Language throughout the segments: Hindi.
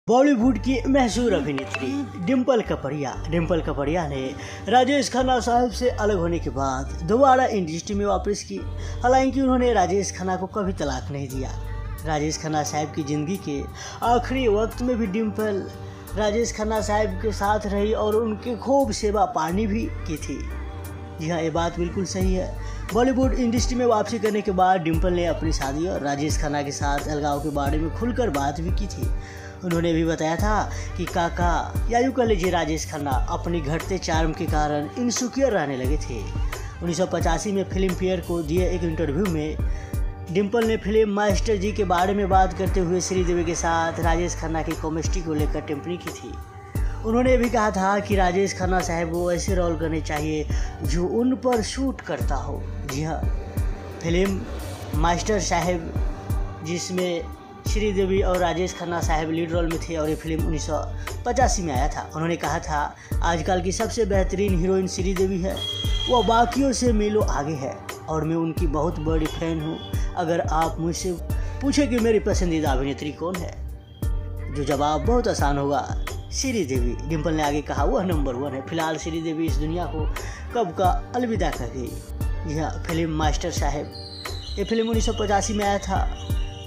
बॉलीवुड की मशहूर अभिनेत्री डिम्पल कपड़िया ने राजेश खन्ना साहब से अलग होने के बाद दोबारा इंडस्ट्री में वापस की। हालांकि उन्होंने राजेश खन्ना को कभी तलाक नहीं दिया। राजेश खन्ना साहब की ज़िंदगी के आखिरी वक्त में भी डिम्पल राजेश खन्ना साहब के साथ रही और उनकी खूब सेवा पानी भी की थी। जी हाँ, ये बात बिल्कुल सही है। बॉलीवुड इंडस्ट्री में वापसी करने के बाद डिम्पल ने अपनी शादी और राजेश खन्ना के साथ अलगाव के बारे में खुलकर बात भी की थी। उन्होंने भी बताया था कि काका या यूँ कह लीजिए राजेश खन्ना अपनी घटते चार्म के कारण इनसिक्योर रहने लगे थे। 1985 में फिल्म फेयर को दिए एक इंटरव्यू में डिम्पल ने फिल्म मास्टर जी के बारे में बात करते हुए श्रीदेवी के साथ राजेश खन्ना की केमिस्ट्री को लेकर टिप्पणी की थी। उन्होंने भी कहा था कि राजेश खन्ना साहब को ऐसे रोल करने चाहिए जो उन पर शूट करता हो। जी हाँ, फिल्म मास्टर साहब जिसमें श्रीदेवी और राजेश खन्ना साहब लीड रोल में थे और ये फिल्म 1985 में आया था। उन्होंने कहा था आजकल की सबसे बेहतरीन हीरोइन श्रीदेवी है, वह बाकियों से मीलों आगे है और मैं उनकी बहुत बड़ी फ़ैन हूँ। अगर आप मुझसे पूछे कि मेरी पसंदीदा अभिनेत्री कौन है, जो जवाब बहुत आसान होगा, श्रीदेवी। डिम्पल ने आगे कहा वह नंबर 1 है। फिलहाल श्रीदेवी इस दुनिया को कब का अलविदा कर गई। यह फिल्म मास्टर साहब, ये फिल्म 1985 में आया था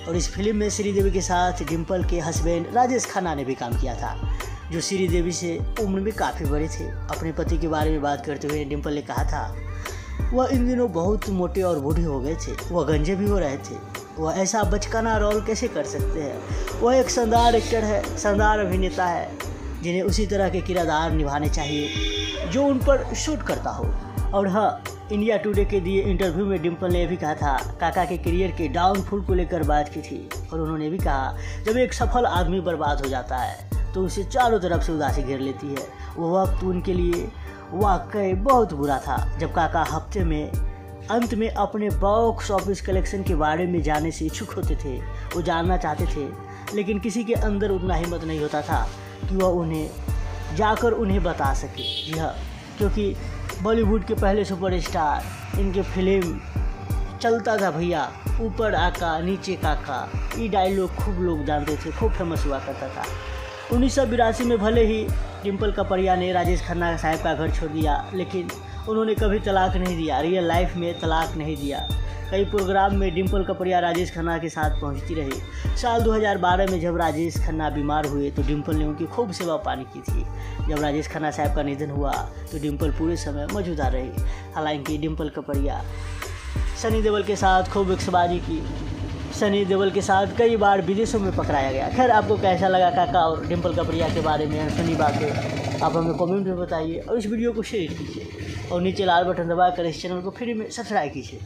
और इस फिल्म में श्रीदेवी के साथ डिम्पल के हस्बैंड राजेश खन्ना ने भी काम किया था, जो श्रीदेवी से उम्र में काफ़ी बड़े थे। अपने पति के बारे में बात करते हुए डिम्पल ने कहा था वह इन दिनों बहुत मोटे और बूढ़े हो गए थे, वह गंजे भी हो रहे थे, वह ऐसा बचकाना रोल कैसे कर सकते हैं। वह एक शानदार एक्टर है, शानदार अभिनेता है, जिन्हें उसी तरह के किरदार निभाने चाहिए जो उन पर शूट करता हो। और हाँ, इंडिया टुडे के दिए इंटरव्यू में डिम्पल ने भी कहा था काका के करियर के डाउनफॉल को लेकर बात की थी और उन्होंने भी कहा जब एक सफल आदमी बर्बाद हो जाता है तो उसे चारों तरफ से उदासी घेर लेती है। वो वक्त उनके लिए वाकई बहुत बुरा था जब काका हफ्ते में अंत में अपने बॉक्स ऑफिस कलेक्शन के बारे में जानने से इच्छुक होते थे। वो जानना चाहते थे लेकिन किसी के अंदर उतना हिम्मत नहीं होता था कि वह उन्हें जाकर उन्हें बता सके। जी हाँ, क्योंकि बॉलीवुड के पहले सुपरस्टार, इनके फिल्म चलता था भैया, ऊपर आका नीचे काका, ये डायलॉग खूब लोग जानते थे, खूब फेमस हुआ करता था। 1982 में भले ही डिम्पल कपड़िया ने राजेश खन्ना साहब का घर छोड़ दिया, लेकिन उन्होंने कभी तलाक नहीं दिया, रियल लाइफ में तलाक नहीं दिया। कई प्रोग्राम में डिम्पल कपड़िया राजेश खन्ना के साथ पहुंचती रही। साल 2012 में जब राजेश खन्ना बीमार हुए तो डिम्पल ने उनकी खूब सेवा पानी की थी। जब राजेश खन्ना साहब का निधन हुआ तो डिम्पल पूरे समय मौजूदा रही। हालांकि डिम्पल कपड़िया सनी देओल के साथ खूब एक्सबाजी की, सनी देओल के साथ कई बार विदेशों में पकड़ाया गया। खैर, आपको कैसा लगा काका और डिम्पल कपड़िया के बारे में फनी बातें, आप हमें कमेंट में बताइए और इस वीडियो को शेयर कीजिए और नीचे लाल बटन दबाकर इस चैनल को फ्री में सब्सक्राइब कीजिए।